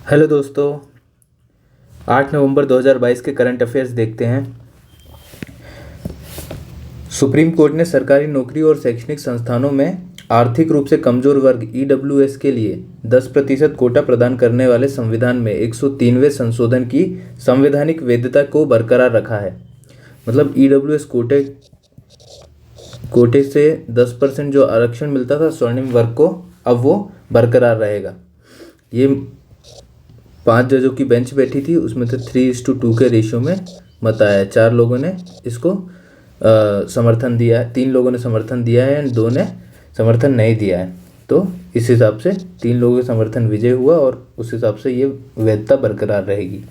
Hello दोस्तों। 8 नवंबर 2022 के current affairs देखते हैं। सुप्रीम कोर्ट ने सरकारी नौकरी और शैक्षणिक संस्थानों में आर्थिक रूप से कमजोर वर्ग ईडब्ल्यूएस के लिए 10% कोटा प्रदान करने वाले संविधान में 103वें संशोधन की संवैधानिक वैधता को बरकरार रखा है। मतलब ईडब्ल्यूएस कोटे से 10% जो आरक्षण मिलता था स्वर्णिम वर्ग को, अब वो बरकरार रहेगा। ये 5 जजों की बेंच बैठी थी, उसमें से 3:2 के रेशियो में मत आया है। 4 लोगों ने इसको समर्थन दिया है, 3 लोगों ने समर्थन दिया है एंड 2 ने समर्थन नहीं दिया है। तो इस हिसाब से 3 लोगों का समर्थन विजय हुआ और उस हिसाब से ये वैधता बरकरार रहेगी।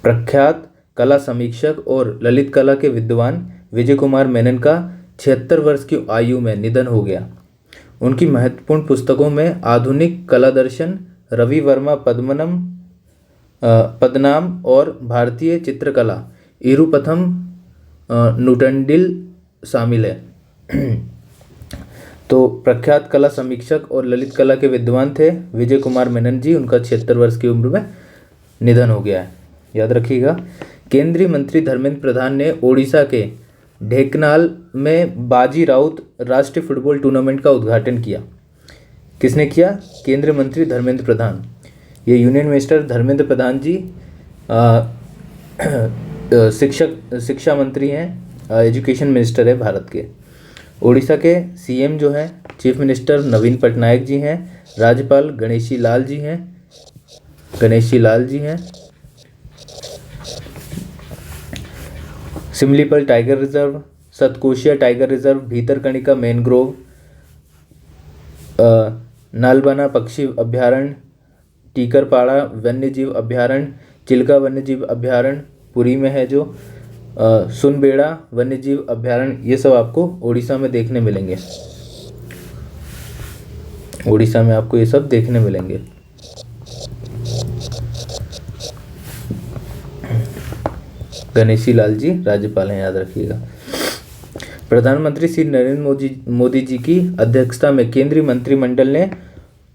प्रख्यात कला समीक्षक और ललित कला के विद्वान विजय कुमार मेनन का 76 वर्ष की आयु में निधन हो गया। उनकी महत्वपूर्ण पुस्तकों में आधुनिक कला दर्शन, रवि वर्मा पद्मनाम और भारतीय चित्रकला इरुपथम नुटंडिल शामिल है। तो प्रख्यात कला समीक्षक और ललित कला के विद्वान थे विजय कुमार मेनन जी। उनका 76 वर्ष की उम्र में निधन हो गया है, याद रखिएगा। केंद्रीय मंत्री धर्मेंद्र प्रधान ने ओडिशा के ढेंकनाल में बाजी राउत राष्ट्रीय फुटबॉल टूर्नामेंट का उद्घाटन किया। किसने किया? केंद्रीय मंत्री धर्मेंद्र प्रधान। ये यूनियन मिनिस्टर धर्मेंद्र प्रधान जी शिक्षा मंत्री हैं, एजुकेशन मिनिस्टर है भारत के। ओडिशा के सीएम जो हैं, चीफ मिनिस्टर नवीन पटनायक जी हैं। राज्यपाल गणेशी लाल जी हैं। Simlipal tiger reserve, Satkosia tiger reserve, Bhitarkanika mangrove, Nalbana पक्षी अभ्यारण्य, टीकरपाड़ा वन्यजीव अभ्यारण्य, चिल्का वन्यजीव अभ्यारण्य पुरी में है जो, सुनबेड़ा वन्यजीव अभ्यारण्य, ये सब आपको ओडिशा में देखने मिलेंगे। ओडिशा में आपको ये सब देखने मिलेंगे। गणेशी लाल जी राज्यपाल हैं, याद रखिएगा। प्रधानमंत्री श्री नरेंद्र मोदी जी की अध्यक्षता में केंद्रीय मंत्रिमंडल ने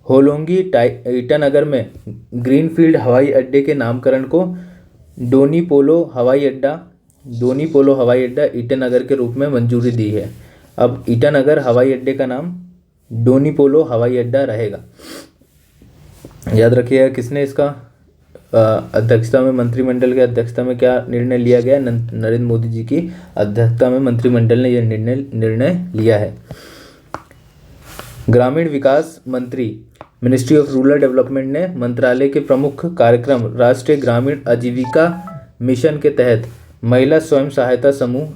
होलोंगी ईटानगर में ग्रीनफील्ड हवाई अड्डे के नामकरण को डोनी पोलो हवाई अड्डा ईटानगर के रूप में मंजूरी दी है। अब ईटानगर हवाई अड्डे का नाम डोनी पोलो हवाई अड्डा रहेगा। याद रखिएगा किसने इसका अध्यक्षता में, मंत्रिमंडल की अध्यक्षता में क्या निर्णय लिया गया? नरेंद्र मोदी जी की अध्यक्षता में मंत्रिमंडल ने यह निर्णय लिया है। ग्रामीण विकास मंत्री मिनिस्ट्री ऑफ रूरल डेवलपमेंट ने मंत्रालय के प्रमुख कार्यक्रम राष्ट्रीय ग्रामीण आजीविका मिशन के तहत महिला स्वयं सहायता समूह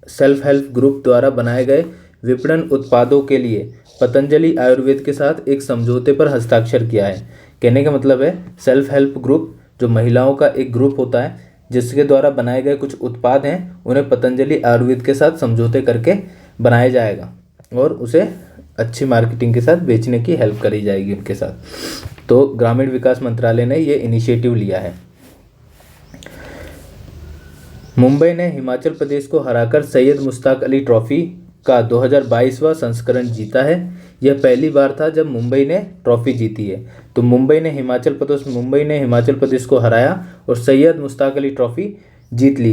सेल्फ हेल्प ग्रुप द्वारा बनाए गए विपणन उत्पादों के लिए पतंजलि आयुर्वेद के साथ एक समझौते पर हस्ताक्षर किया है। कहने का मतलब है सेल्फ हेल्प ग्रुप जो महिलाओं का एक ग्रुप होता है जिसके द्वारा बनाए गए कुछ उत्पाद हैं उन्हें पतंजलि आयुर्वेद के साथ समझौते करके बनाया जाएगा और उसे अच्छी मार्केटिंग के साथ बेचने की हेल्प करी जाएगी उनके साथ। तो ग्रामीण विकास मंत्रालय ने ये इनिशिएटिव लिया है। मुंबई ने हिमाचल प्रदेश को हराकर सैयद मुश्ताक अली ट्रॉफी का 2022वां संस्करण जीता है। यह पहली बार था जब मुंबई ने ट्रॉफी जीती है। तो मुंबई ने हिमाचल प्रदेश को हराया और सैयद मुश्ताक अली ट्रॉफी जीत ली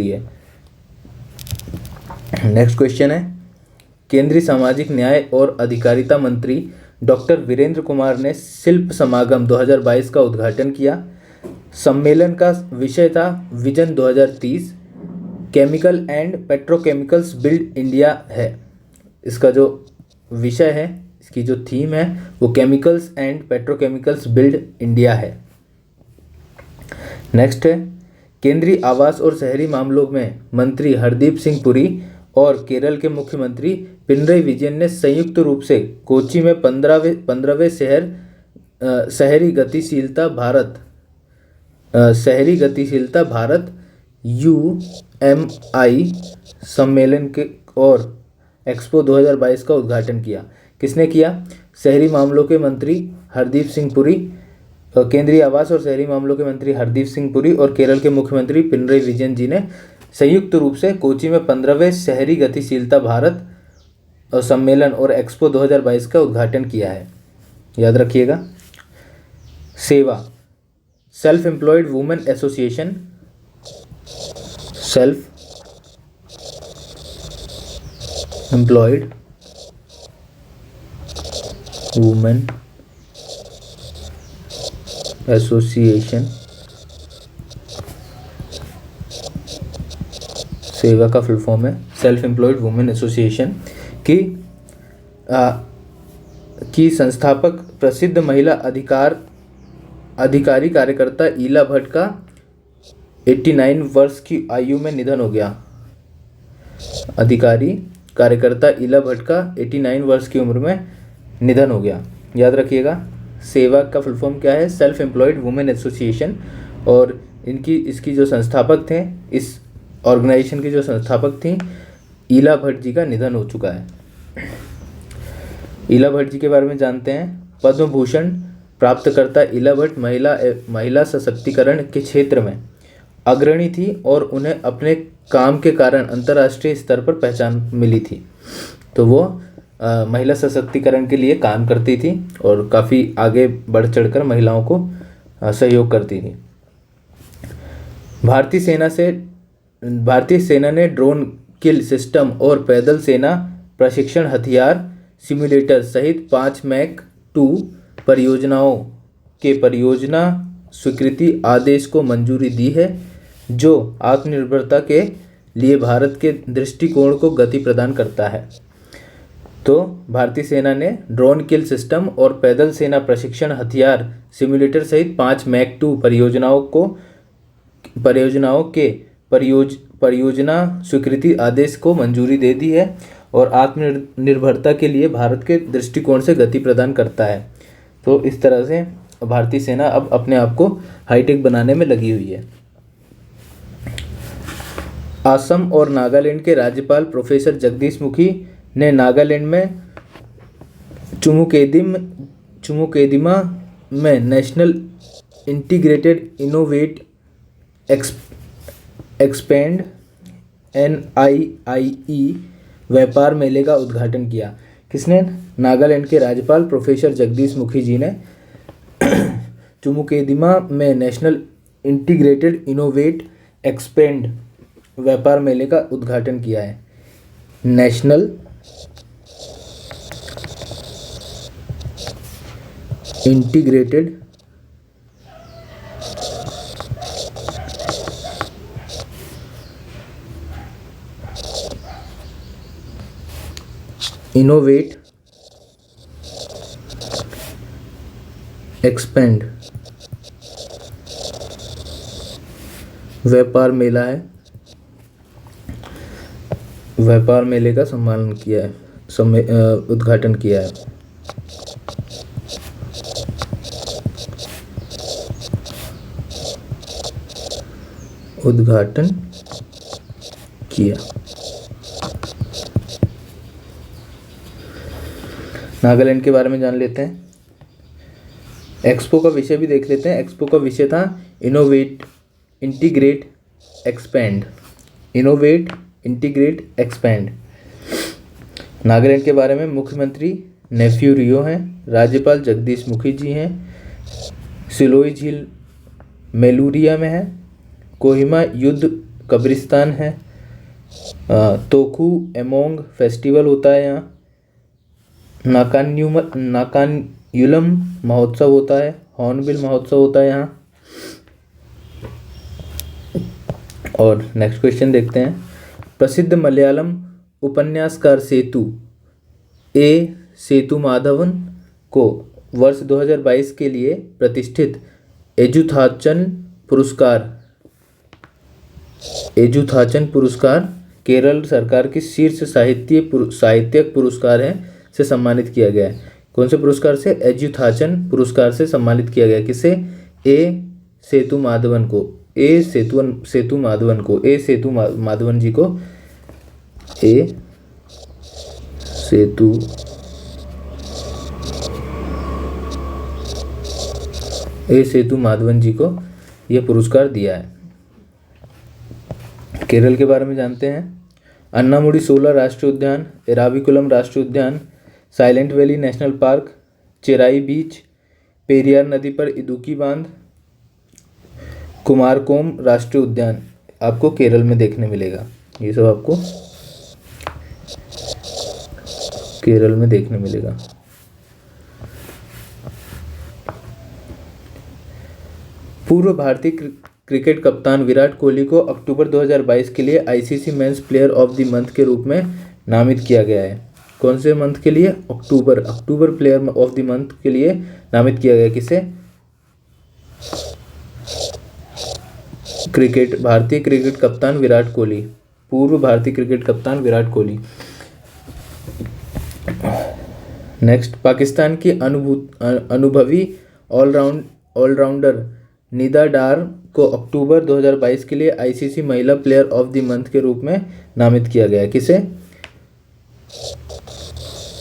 है। नेक्स्ट क्वेश्चन है, केंद्रीय सामाजिक न्याय और अधिकारिता मंत्री डॉक्टर वीरेंद्र कुमार ने शिल्प समागम 2022 का उद्घाटन किया। सम्मेलन का विषय था vision 2030, chemical and petrochemicals build India है। इसका जो विषय है, इसकी जो थीम है वो chemicals and petrochemicals build India है। नेक्स्ट है, केंद्रीय आवास और शहरी मामलों में मंत्री हरदीप सिंह पुरी और केरल के मुख्यमंत्री पिनरई विजयन ने संयुक्त रूप से कोच्चि में 15वें शहरी गतिशीलता भारत UMI सम्मेलन के और एक्सपो 2022 का उद्घाटन किया। किसने किया? शहरी मामलों के मंत्री हरदीप सिंह पुरी, केंद्रीय आवास और शहरी मामलों के मंत्री हरदीप सिंह पुरी और केरल के मुख्यमंत्री पिनरई विजयन जी ने संयुक्त रूप से कोच्चि में 15वें शहरी गतिशीलता भारत सम्मेलन और एक्सपो 2022 का उद्घाटन किया है। याद रखिएगा। सेवा, self employed women association, self employed women association, सेवा का फुल फॉर्म है सेल्फ एम्प्लॉयड वुमेन एसोसिएशन की की संस्थापक प्रसिद्ध महिला अधिकारी कार्यकर्ता ईला भट्ट का 89 वर्ष की आयु में निधन हो गया। अधिकारी कार्यकर्ता ईला भट्ट का 89 वर्ष की उम्र में निधन हो गया। याद रखिएगा, सेवा का फुल फॉर्म क्या है, सेल्फ एम्प्लॉयड वुमेन एसोसिएशन, और इसकी जो संस्थापक थे, इस ऑर्गेनाइजेशन की जो संस्थापक थी, ईला भट्ट जी का निधन हो चुका है। ईला भट्ट जी के बारे में जानते हैं। पद्म भूषण प्राप्तकर्ता ईला भट्ट महिला सशक्तिकरण के क्षेत्र में अग्रणी थी और उन्हें अपने काम के कारण अंतर्राष्ट्रीय स्तर पर पहचान मिली थी। तो वो महिला सशक्तिकरण के लिए काम करती थी और काफ़ी आगे बढ़ चढ़कर महिलाओं को सहयोग करती थी। भारतीय सेना ने ड्रोन किल सिस्टम और पैदल सेना प्रशिक्षण हथियार सिम्युलेटर सहित 5 मैक 2 परियोजनाओं के परियोजना स्वीकृति आदेश को मंजूरी दी है, जो आत्मनिर्भरता के लिए भारत के दृष्टिकोण को गति प्रदान करता है। तो भारतीय सेना ने ड्रोन किल सिस्टम और पैदल सेना प्रशिक्षण हथियार सिम्युलेटर सहित 5 मैक 2 परियोजनाओं के परियोजना स्वीकृति आदेश को मंजूरी दे दी है और आत्मनिर्भरता के लिए भारत के दृष्टिकोण से गति प्रदान करता है। तो इस तरह से भारतीय सेना अब अपने आप को हाईटेक बनाने में लगी हुई है। असम और नागालैंड के राज्यपाल प्रोफेसर जगदीश मुखी ने नागालैंड में चुमुकेदिमा में national integrated innovate expand NIIE व्यापार मेले का उद्घाटन किया। किसने? नागालैंड के राज्यपाल प्रोफेसर जगदीश मुखी जी ने चुमुकेदिमा में नेशनल इंटीग्रेटेड इनोवेट एक्सपेंड व्यापार मेले का उद्घाटन किया है। नेशनल इंटीग्रेटेड इनोवेट एक्सपेंड व्यापार मेला है, व्यापार मेले का सम्मान किया है, उद्घाटन किया है। उद्घाटन किया। नागालैंड के बारे में जान लेते हैं। एक्सपो का विषय भी देख लेते हैं। एक्सपो का विषय था innovate integrate expand. Innovate integrate expand. Nagaland के बारे में मुख्यमंत्री नेफ्यू रियो हैं, राज्यपाल जगदीश मुखी जी हैं, सिलोई झील मेलूरिया में है, कोहिमा युद्ध कब्रिस्तान है, तोकू एमोंग फेस्टिवल होता है यहाँ, नाकान्युलम महोत्सव होता है, हॉर्नबिल महोत्सव होता है यहाँ। और नेक्स्ट क्वेश्चन देखते हैं। प्रसिद्ध मलयालम उपन्यासकार सेतु माधवन को वर्ष 2022 के लिए प्रतिष्ठित एजुथाचन पुरस्कार केरल सरकार की शीर्ष साहित्यिक पुरस्कार है से सम्मानित किया गया है। कौन से पुरस्कार से? एजुथाचन पुरस्कार से सम्मानित किया गया। किसे? ए सेतु माधवन जी को सेतु माधवन जी को यह पुरस्कार दिया है। केरल के बारे में जानते हैं। अन्नामुडी सोला राष्ट्रीय उद्यान, एराविकुलम राष्ट्रीय उद्यान, silent valley national park, Cherai beach, Periyar नदी पर इदुक्की बांध, कुमारकोम राष्ट्रीय उद्यान आपको केरल में देखने मिलेगा। ये सब आपको केरल में देखने मिलेगा। पूर्व भारतीय क्रिकेट कप्तान विराट कोहली को अक्टूबर 2022 के लिए ICC men's player of the month के रूप में नामित किया गया है। कौन से मंथ के लिए? अक्टूबर प्लेयर ऑफ द मंथ के लिए नामित किया गया। किसे? भारतीय क्रिकेट कप्तान विराट कोहली, पूर्व भारतीय क्रिकेट कप्तान विराट कोहली। नेक्स्ट, पाकिस्तान की अनुभवी ऑलराउंडर निदा डार को अक्टूबर 2022 के लिए आईसीसी महिला प्लेयर ऑफ द मंथ के रूप में नामित किया गया। किसे?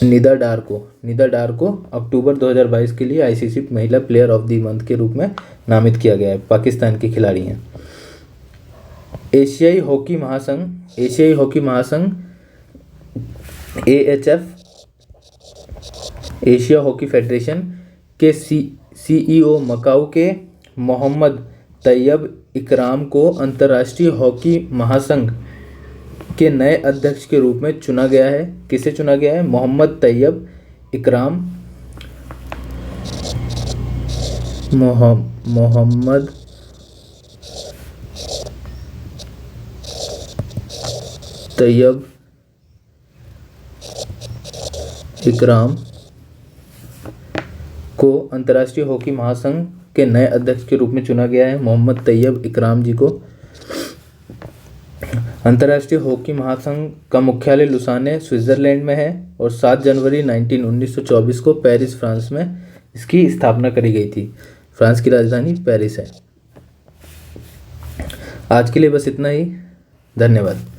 निदा डार को अक्टूबर 2022 के लिए आईसीसी महिला प्लेयर ऑफ द मंथ के रूप में नामित किया गया है। पाकिस्तान की खिलाड़ी हैं। एशियाई हॉकी महासंघ AHF, एशिया हॉकी फेडरेशन के CEO मकाऊ के मोहम्मद तैयब इकराम को अंतर्राष्ट्रीय हॉकी महासंघ के नए अध्यक्ष के रूप में चुना गया है। किसे चुना गया है? मोहम्मद तैयब इकराम, मोहम्मद तैयब इकराम को अंतर्राष्ट्रीय हॉकी महासंघ के नए अध्यक्ष के रूप में चुना गया है। मोहम्मद तैयब इकराम जी को। अंतर्राष्ट्रीय हॉकी महासंघ का मुख्यालय लुसाने स्विट्जरलैंड में है और 7 जनवरी 1924 को पेरिस, फ्रांस में इसकी स्थापना करी गई थी। फ्रांस की राजधानी पेरिस है। आज के लिए बस इतना ही। धन्यवाद।